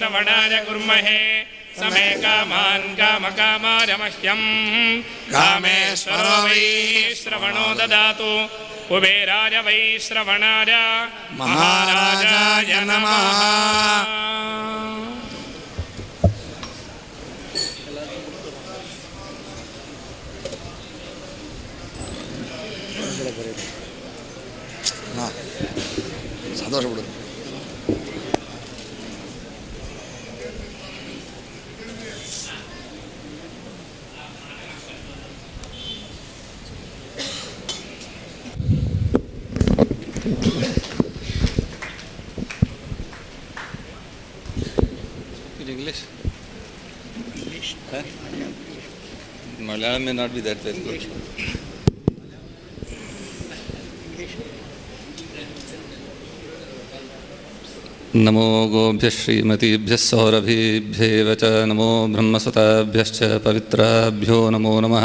श्रवणाय कुर्महे समे कामान् कामकामाय मह्यं कामेश्वरो वै श्रवणो ददातु कुबेराय वै श्रवणाय महाराजाय नमः। ಸಂತೋಷಪಡು. English? Huh? Malayalam may not be that very good. नमो गोभ्यः श्रीमतीभ्यः सौरभीभ्येव च नमो ब्रह्मसुताभ्यश्च पवित्राभ्यो नमो नमः।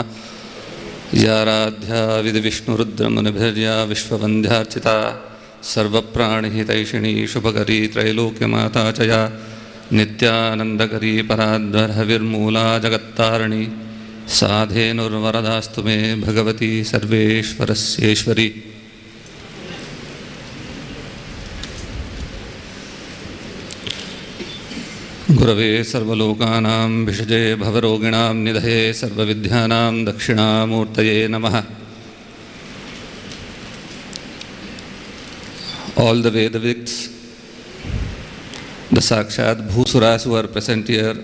याराध्या विधिविष्णुरुद्रमुनिभिर्या विश्ववन्ध्यार्चिता सर्वप्राणिहितैषिणी शुभकरी त्रैलोक्यमाता च या नित्यानन्दकरी पराध्वरहविर्मूला जगत्तारिणी साधेनुर्वरदास्तु मे भगवती सर्वेश्वरस्येश्वरी। गुरवे सर्वलोकानां भिषजे भवरोगिणां निधये सर्वविद्यानां दक्षिणामूर्तये नमः। All the Vedaviks, the Sakshat Bhusuras who are present here,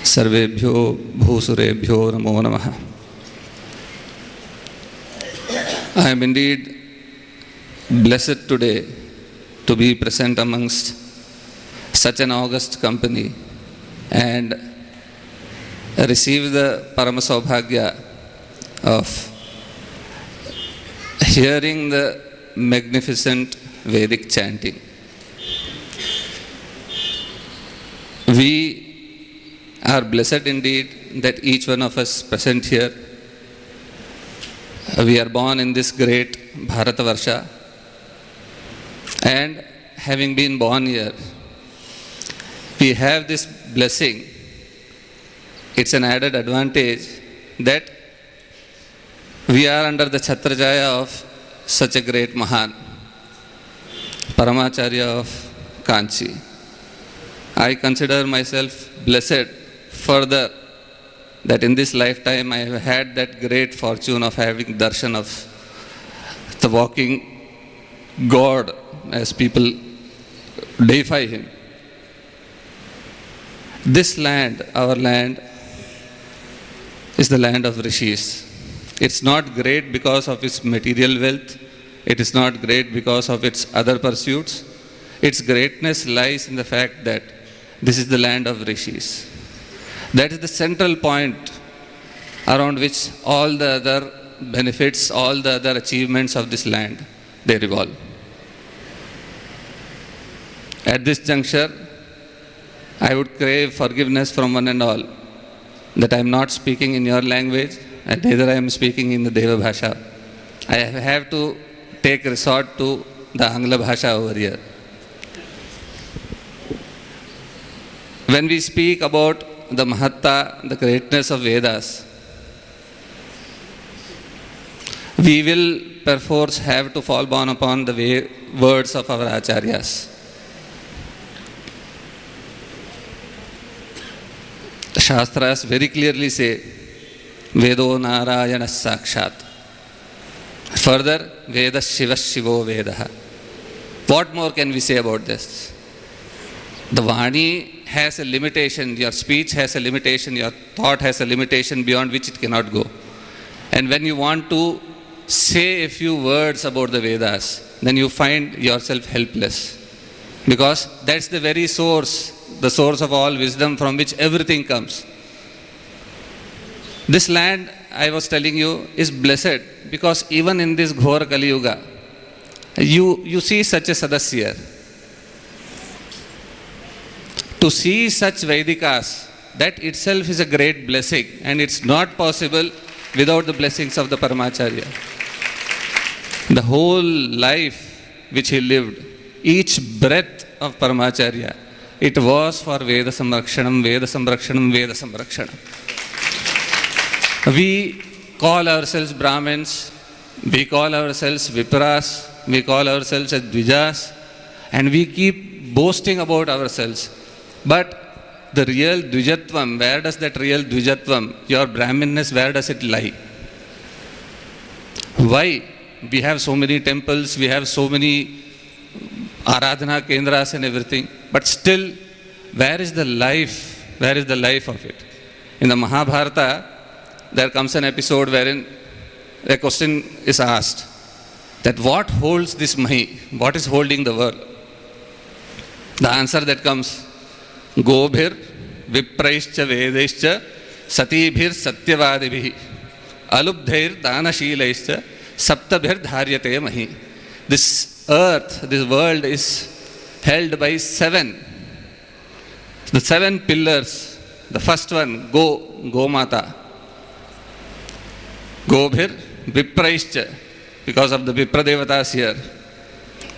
Sarvebhyo Bhusurebhyo Namo Namaha. I am indeed blessed today to be present amongst such an august company and receive the Paramasaubhagya of hearing the magnificent Vedic chanting. We are blessed indeed that each one of us present here, we are born in this great Bharatavarsha, and having been born here, we have this blessing. It's an added advantage that we are under the Chhatrajaya of such a great Mahan, Paramacharya of Kanchi. I consider myself blessed further that in this lifetime I have had that great fortune of having darshan of the walking God, as people deify him. This land, our land, is the land of rishis. It's not great because of its material wealth. It is not great because of its other pursuits. Its greatness lies in the fact that this is the land of rishis. That is the central point around which all the other benefits, all the other achievements of this land, they revolve. At this juncture, I would crave forgiveness from one and all that I am not speaking in your language and neither I am speaking in the Deva Bhasha. I have to take resort to the Angla Bhasha over here. When we speak about the Mahatta, the greatness of Vedas, we will perforce have to fall down upon the words of our Acharyas. The Shastras very clearly say, Vedo Narayana Sakshat. Further, Veda Shiva Shivo Vedaha. What more can we say about this? The Vani has a limitation, your speech has a limitation, your thought has a limitation beyond which it cannot go. And when you want to say a few words about the Vedas, then you find yourself helpless. Because that's the very source, the source of all wisdom from which everything comes. This land, I was telling you, is blessed because even in this Ghor Kali Yuga, you see such a Sadasya. To see such Vedikas, that itself is a great blessing, and it's not possible without the blessings of the Paramacharya. The whole life which he lived, each breath of Paramacharya, it was for Veda Samrakshanam, Veda Samrakshanam, Veda Samrakshanam. We call ourselves Brahmins, we call ourselves Vipras, we call ourselves as Dvijas, and we keep boasting about ourselves. But the real Dvijatvam, where does that real Dvijatvam, your Brahminness, where does it lie? Why? We have so many temples, we have so many Aradhana Kendras and everything, but still, where is the life? Where is the life of it? In the Mahabharata, there comes an episode wherein a question is asked that what holds this Mahi? What is holding the world? The answer that comes, Gobhir, Vipraischa, Vedaischa, Satibhir, Satyavadibhi, Alubdhair, Danashilaischa, Saptabhir, Dharyate Mahi. This earth, this world is held by 7. The 7 pillars. The first one, Gomata. Gobhir, Vipraischa, because of the Vipra Devatas here.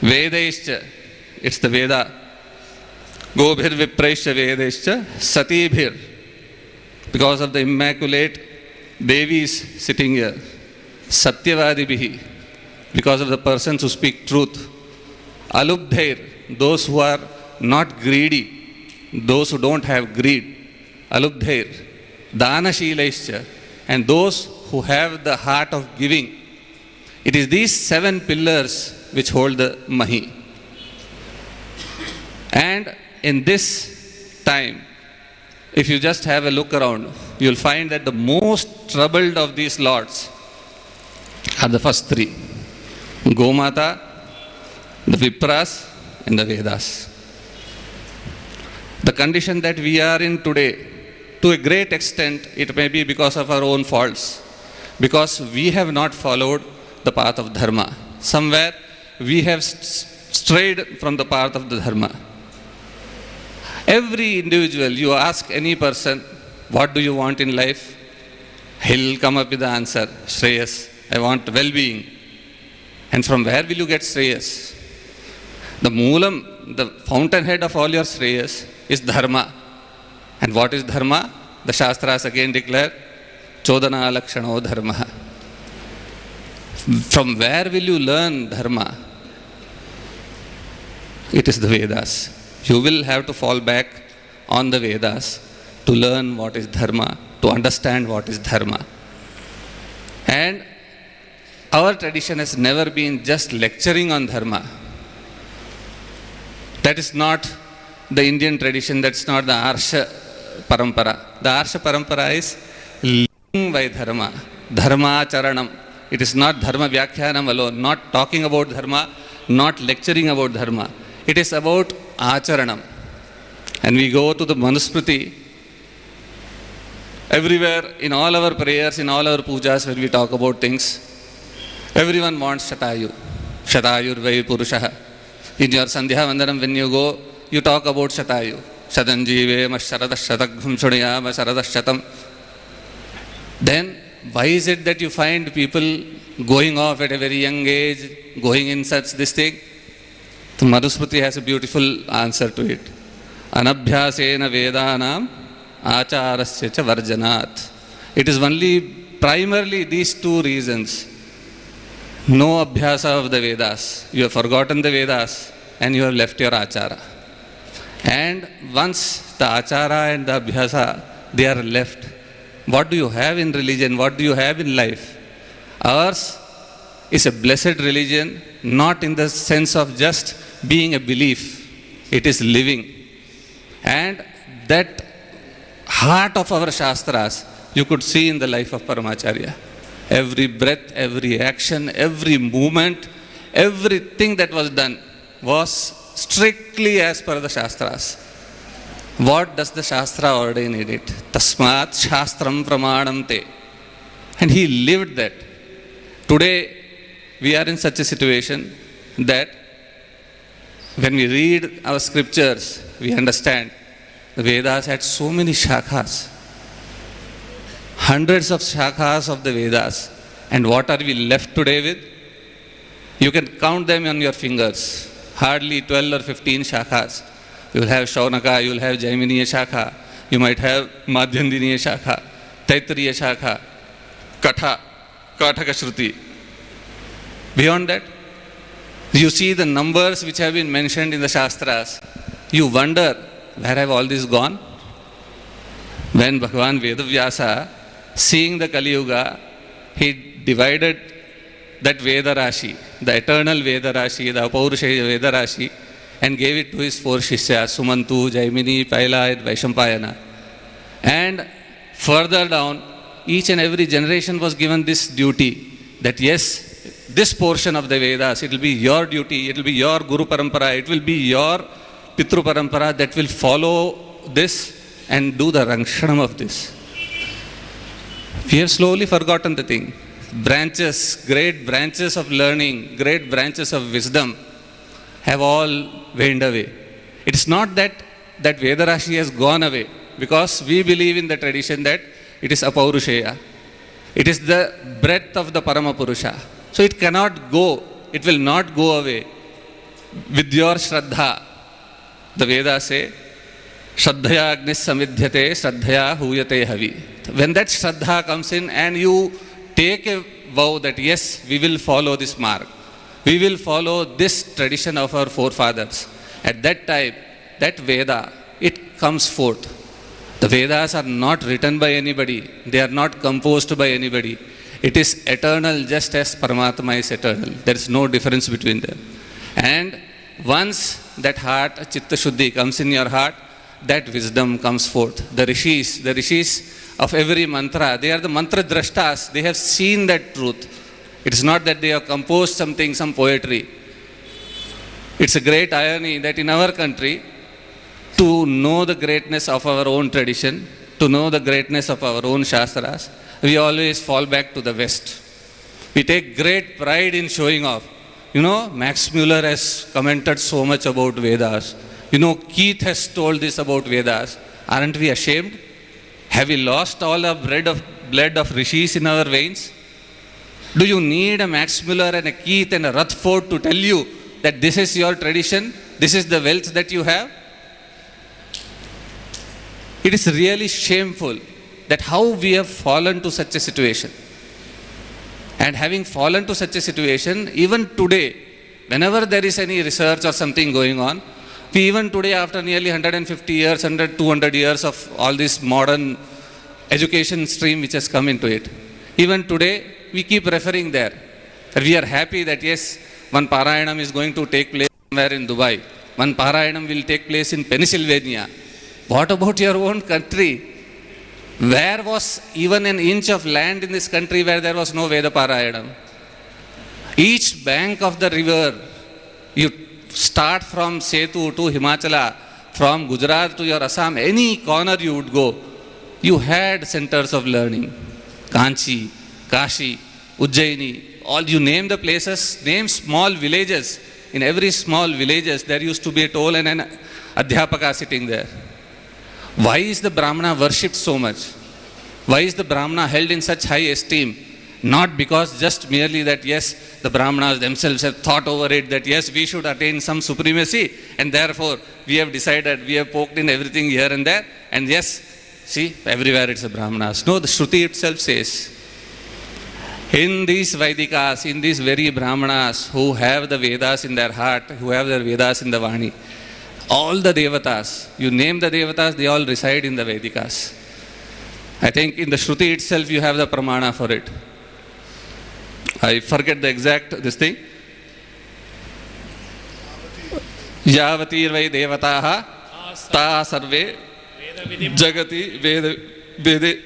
Vedaischa, it's the Veda. Gobhir, Vipraischa, Vedaischa, Satibhir, because of the immaculate Devis sitting here. Satyavadibhi, because of the persons who speak truth. Alubdhair, those who are not greedy, those who don't have greed. Alubdhair, Danashilaischa, and those who have the heart of giving. It is these 7 pillars which hold the Mahi. And in this time, if you just have a look around, you will find that the most troubled of these lords are the first 3. Gomata, the Vipras, and the Vedas. The condition that we are in today, to a great extent, it may be because of our own faults. Because we have not followed the path of Dharma. Somewhere we have strayed from the path of the Dharma. Every individual, you ask any person, what do you want in life? He'll come up with the answer, Shreyas, I want well-being. And from where will you get Shreyas? The Moolam, the fountainhead of all your Shreyas is Dharma. And what is Dharma? The Shastras again declare, Chodana Lakshano Dharma. From where will you learn Dharma? It is the Vedas. You will have to fall back on the Vedas to learn what is Dharma, to understand what is Dharma. And our tradition has never been just lecturing on Dharma. That is not the Indian tradition, that's not the Arsha Parampara. The Arsha Parampara is living by Dharma, Dharma Charanam. It is not Dharma Vyakhyanam alone, not talking about Dharma, not lecturing about Dharma. It is about Acharanam. And we go to the Manusmriti. Everywhere, in all our prayers, in all our pujas, when we talk about things, everyone wants Shatayu. Shatayur Vai Purushaha. In your Sandhya Vandanam, when you go, you talk about Shatayu. Shatanjive Masharadash Shatagham Shudaya Masharadash Shatam. Then, why is it that you find people going off at a very young age, going in such this thing? The Manusmriti has a beautiful answer to it. Anabhyasena Vedanam Acharasya cha Varjanat. It is only primarily these 2 reasons. No abhyasa of the Vedas. You have forgotten the Vedas and you have left your achara. And once the achara and the abhyasa, they are left, what do you have in religion? What do you have in life? Ours is a blessed religion, not in the sense of just being a belief. It is living. And that heart of our Shastras, you could see in the life of Paramacharya. Every breath, every action, every movement, everything that was done was strictly as per the Shastras. What does the Shastra ordain in it? Tasmat Shastram Pramanam Te. And he lived that. Today, we are in such a situation that when we read our scriptures, we understand the Vedas had so many shakhas. Hundreds of shakhas of the Vedas. And what are we left today with? You can count them on your fingers. hardly 12 or 15 shakhas. You will have Shaunaka, you will have Jaiminiya Shakha, you might have Madhyandiniya Shakha, Taittiriya Shakha, Katha, Kataka Shruti. Beyond that, you see the numbers which have been mentioned in the Shastras. You wonder, where have all this gone? When Bhagavan Vedavyasa, seeing the Kali Yuga, he divided that Veda Rashi, the eternal Veda Rashi, the Apaurushaya Veda Rashi, and gave it to his four Shishyas, Sumantu, Jaimini, Paila, and Vaishampayana. And further down, each and every generation was given this duty, that yes, this portion of the Vedas, it will be your duty, it will be your Guru Parampara, it will be your Pitru Parampara that will follow this and do the Rangshanam of this. We have slowly forgotten the thing. Branches, great branches of learning, great branches of wisdom have all waned away. It is not that Veda Rashi has gone away, because we believe in the tradition that it is Apaurushaya. It is the breath of the Paramapurusha. So it cannot go, it will not go away with your Shraddha. The Vedas say, Shraddhaya Agnis Samidhyate, Shraddhaya Huyate Havi. When that Shraddha comes in and you take a vow that yes, we will follow this mark, we will follow this tradition of our forefathers. At that time, that Veda, it comes forth. The Vedas are not written by anybody, they are not composed by anybody. It is eternal just as Paramatma is eternal. There is no difference between them. And once that heart, Chitta Shuddhi comes in your heart, that wisdom comes forth. The rishis of every mantra, they are the mantra drashtas. They have seen that truth. It is not that they have composed something, some poetry. It's a great irony that in our country, to know the greatness of our own tradition, to know the greatness of our own Shastras, we always fall back to the West. We take great pride in showing off. You know, Max Muller has commented so much about Vedas. You know, Keith has told this about Vedas. Aren't we ashamed? Have we lost all the blood of rishis in our veins? Do you need a Max Muller and a Keith and a Rutherford to tell you that this is your tradition, this is the wealth that you have? It is really shameful that how we have fallen to such a situation. And having fallen to such a situation, even today, whenever there is any research or something going on, we even today, after nearly 150 years, 200 years of all this modern education stream which has come into it, even today, we keep referring there. That we are happy that yes, one Parayanam is going to take place somewhere in Dubai. One Parayanam will take place in Pennsylvania. What about your own country? Where was even an inch of land in this country where there was no Veda Parayanam? Each bank of the river, you start from Setu to Himachala, from Gujarat to your Assam, any corner you would go, you had centers of learning. Kanchi, Kashi, Ujjaini, all you name the places, name small villages. In every small villages, there used to be a toll and an Adhyapaka sitting there. Why is the Brahmana worshipped so much? Why is the Brahmana held in such high esteem? Not because just merely that yes, the Brahmanas themselves have thought over it that yes, we should attain some supremacy and therefore we have decided, we have poked in everything here and there and yes, see, everywhere it's a Brahmanas. No, the Shruti itself says, in these Vaidikas, in these very Brahmanas who have the Vedas in their heart, who have their Vedas in the Vani, all the Devatas, you name the Devatas, they all reside in the Vedikas. I think in the Shruti itself you have the Pramana for it. I forget the exact this thing. Yavatir vai devataha ta sarve jagati vede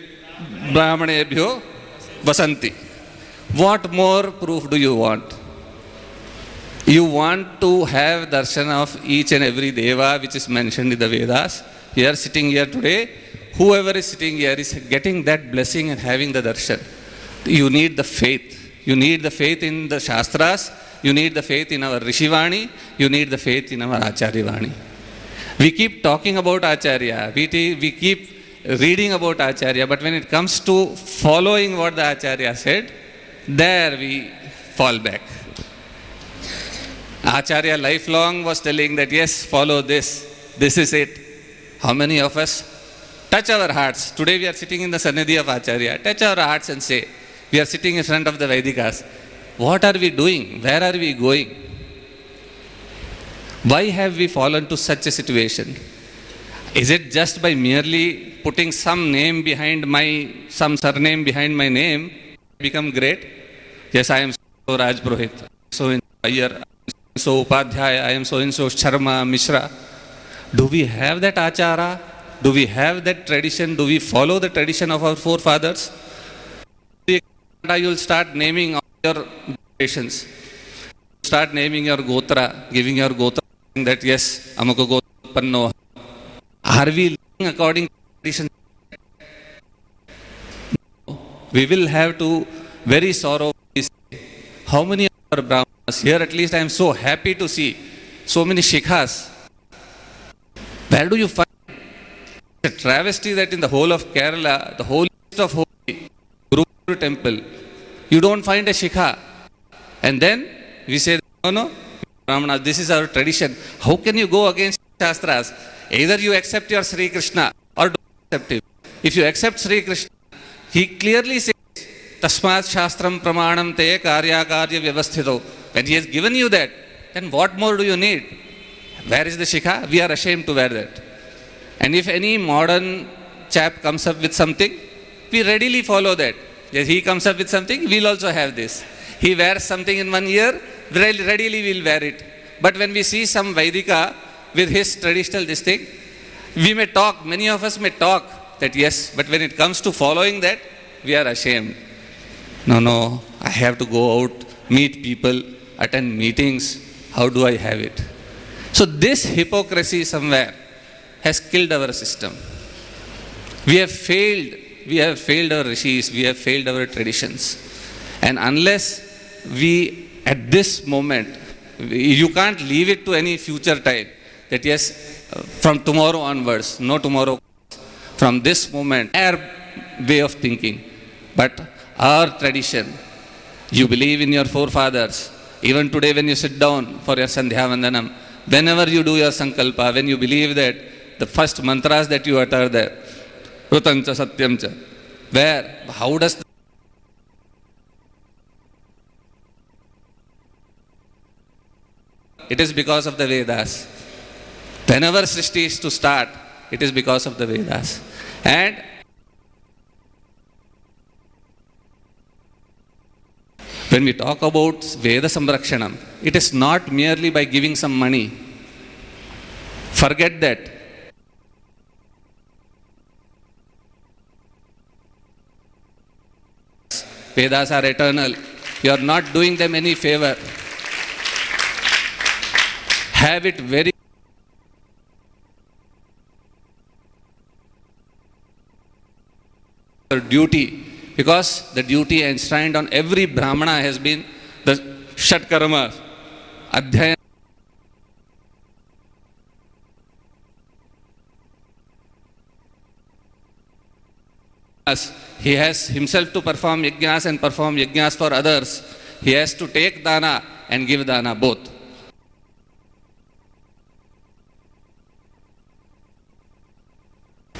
brahmanebhyo vasanti. What more proof do you want? You want to have darshan of each and every deva which is mentioned in the Vedas. Here, sitting here today, whoever is sitting here is getting that blessing and having the darshan. You need the faith. You need the faith in the Shastras. You need the faith in our Rishivani. You need the faith in our Acharyavani. We keep talking about Acharya. We keep reading about Acharya. But when it comes to following what the Acharya said, there we fall back. Acharya lifelong was telling that yes, follow this, this is it. How many of us touch our hearts? Today we are sitting in the Sannidhi of Acharya. Touch our hearts and say, we are sitting in front of the Vedikas. What are we doing? Where are we going? Why have we fallen to such a situation? Is it just by merely putting some name behind some surname behind my name, become great? Yes, I am so Raj Purohit, so in Iyer, I am so Upadhyaya, I am so and so Sharma, Mishra. Do we have that achara? Do we have that tradition? Do we follow the tradition of our forefathers? You will start naming all your generations. Start naming your gotra, giving your gotra that yes, amako gotra panno. Are we living according to tradition? No. We will have to very sorrowfully say, how many of our Brahmanas here, at least I am so happy to see so many shikhas. Where do you find a travesty that in the whole of Kerala, the holiest of holy, Guru temple, you don't find a shikha? And then we say, no, Brahmana, this is our tradition. How can you go against Shastras? Either you accept your Sri Krishna or don't accept him. If you accept Sri Krishna, he clearly says, Tasmat Shastram Pramanam Te Karya Karya Vyavasthito. When he has given you that, then what more do you need? Where is the shikha? We are ashamed to wear that. And if any modern chap comes up with something, we readily follow that. Yes, he comes up with something, we'll also have this. He wears something in 1 year, readily we'll wear it. But when we see some Vaidika with his traditional this thing, we may talk, many of us may talk that yes, but when it comes to following that, we are ashamed. No, I have to go out, meet people, attend meetings. How do I have it? So this hypocrisy somewhere has killed our system. We have failed our rishis, we have failed our traditions. And unless we, at this moment, you can't leave it to any future time, that yes, from tomorrow onwards, no tomorrow, from this moment, our way of thinking, but our tradition, you believe in your forefathers. Even today when you sit down for your Sandhya Vandanam, whenever you do your Sankalpa, when you believe that the first mantras that you utter there, Rutancha Satyamcha, where, how does it is because of the Vedas. Whenever Srishti is to start, it is because of the Vedas. And when we talk about Veda Samrakshanam, it is not merely by giving some money. Forget that. Vedas are eternal. You are not doing them any favor. Have it very duty, because the duty enshrined on every Brahmana has been the Shat Karma, Adhyayana. He has himself to perform yajnas and perform yajnas for others. He has to take dana and give dana both.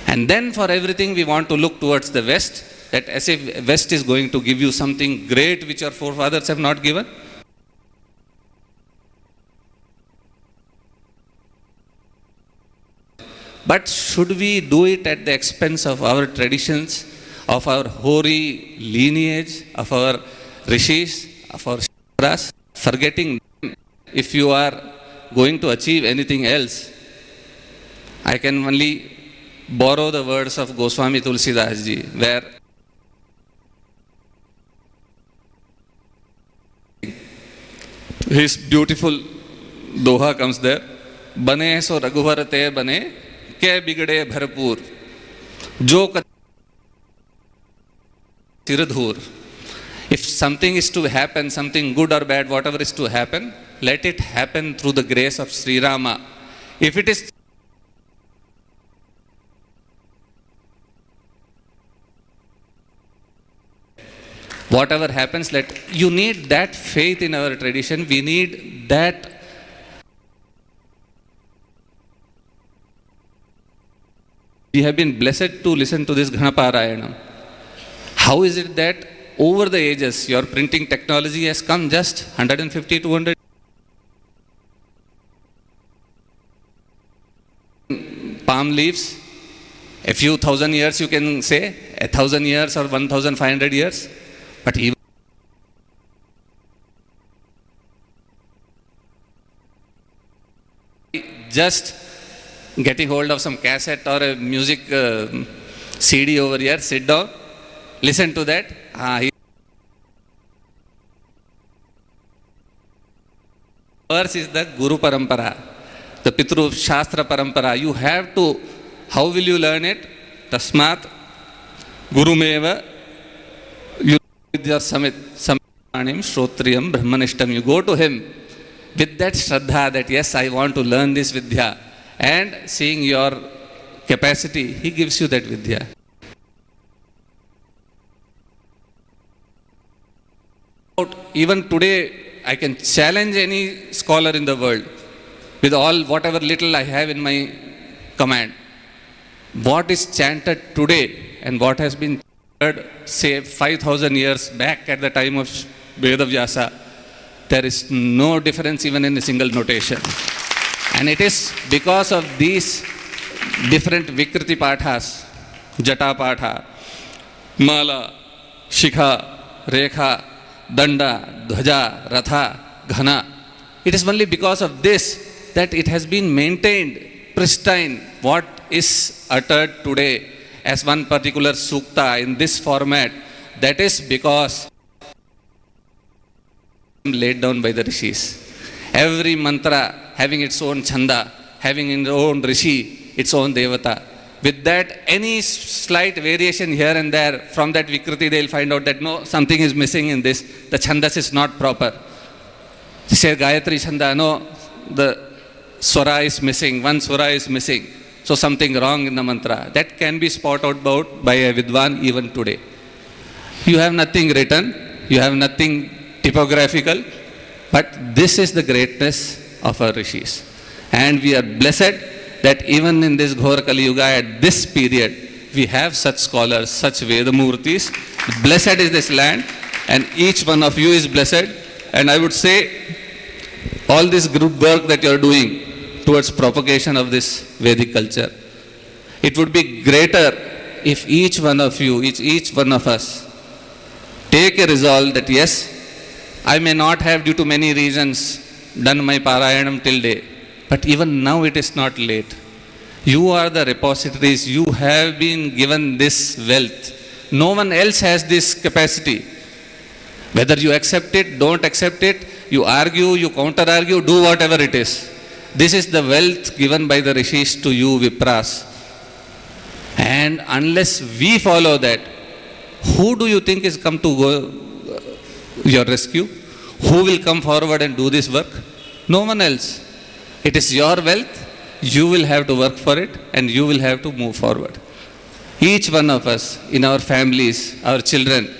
And then for everything we want to look towards the West, that as if West is going to give you something great which our forefathers have not given. But should we do it at the expense of our traditions, of our hoary lineage, of our rishis, of our shastras, forgetting them if you are going to achieve anything else? I can only borrow the words of Goswami Tulsidas ji, where his beautiful doha comes there. Bane so Raghuvar te bane, ke bigade bharpur, jo siradhur. If something is to happen, something good or bad, whatever is to happen, let it happen through the grace of Sri Rama. If it is whatever happens, you need that faith in our tradition. We need that We have been blessed to listen to this Ghanaparayanam. How is it that over the ages your printing technology has come just 150, 200 palm leaves? A few thousand years you can say, 1,000 years or 1,500 years. But even just getting hold of some cassette or a music CD over here, sit down, listen to that. First is the Guru Parampara, the Pitru Shastra Parampara. You have to, how will you learn it? Tasmat Guru Meva Vidya Samit Samanim Shrotriyam Brahmanishtam. You go to him with that Shraddha that yes, I want to learn this Vidya, and seeing your capacity, he gives you that Vidya. Even today, I can challenge any scholar in the world with all whatever little I have in my command. What is chanted today and what has been chanted, say 5,000 years back at the time of Vedavyasa, there is no difference even in a single notation. And it is because of these different Vikriti Pathas, Jata Patha, Mala, Shikha, Rekha, Danda, Dhwaja, Ratha, Ghana. It is only because of this that it has been maintained pristine. What is uttered today as one particular sukta in this format, that is because laid down by the rishis. Every mantra having its own chanda, having its own rishi, its own devata. With that, any slight variation here and there from that Vikriti, they will find out that no, something is missing in this. The chandas is not proper. Say Gayatri chanda, no, the swara is missing, one swara is missing. So something wrong in the mantra. That can be spotted out by a Vidwan even today. You have nothing written, you have nothing typographical, but this is the greatness of our rishis. And we are blessed that even in this Ghor Kali Yuga, at this period, we have such scholars, such Vedamurtis. Blessed is this land, and each one of you is blessed. And I would say, all this group work that you are doing towards propagation of this Vedic culture, it would be greater if each one of you, each one of us, take a resolve that yes, I may not have due to many reasons done my Parayanam till day, but even now it is not late. You are the repositories. You have been given this wealth. No one else has this capacity. Whether you accept it, don't accept it, you argue, you counter-argue, do whatever it is. This is the wealth given by the rishis to you, Vipras. And unless we follow that, who do you think is come to go your rescue? Who will come forward and do this work? No one else. It is your wealth, you will have to work for it, and you will have to move forward. Each one of us, in our families, our children,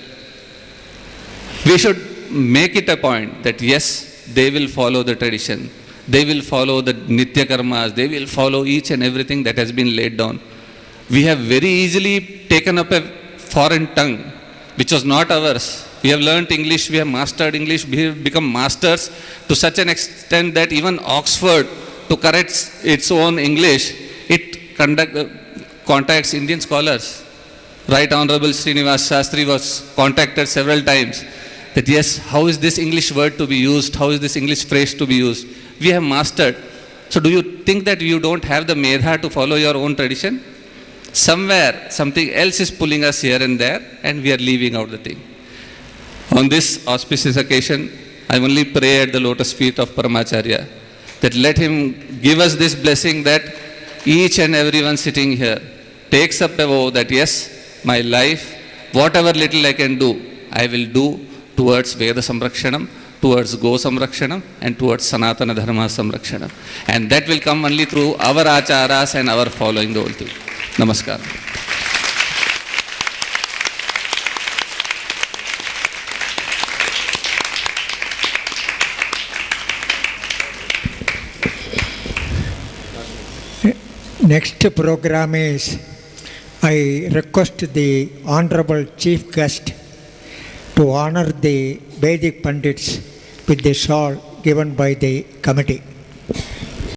we should make it a point that yes, they will follow the tradition, they will follow the Nitya Karmas, they will follow each and everything that has been laid down. We have very easily taken up a foreign tongue, which was not ours. We have learnt English, we have mastered English, we have become masters to such an extent that even Oxford, to correct its own English, it contacts Indian scholars. Right Honorable Srinivas Shastri was contacted several times that yes, how is this English word to be used? How is this English phrase to be used? We have mastered. So do you think that you don't have the medha to follow your own tradition? Somewhere, something else is pulling us here and there, and we are leaving out the thing. On this auspicious occasion, I only pray at the lotus feet of Paramacharya that let him give us this blessing that each and everyone sitting here takes up a vow that yes, my life, whatever little I can do, I will do towards Veda Samrakshanam, towards Go Samrakshanam, and towards Sanatana Dharma Samrakshanam. And that will come only through our acharas and our following the whole thing. Namaskar. Next program is I request the Honorable Chief Guest to honor the Vedic Pandits with the shawl given by the committee.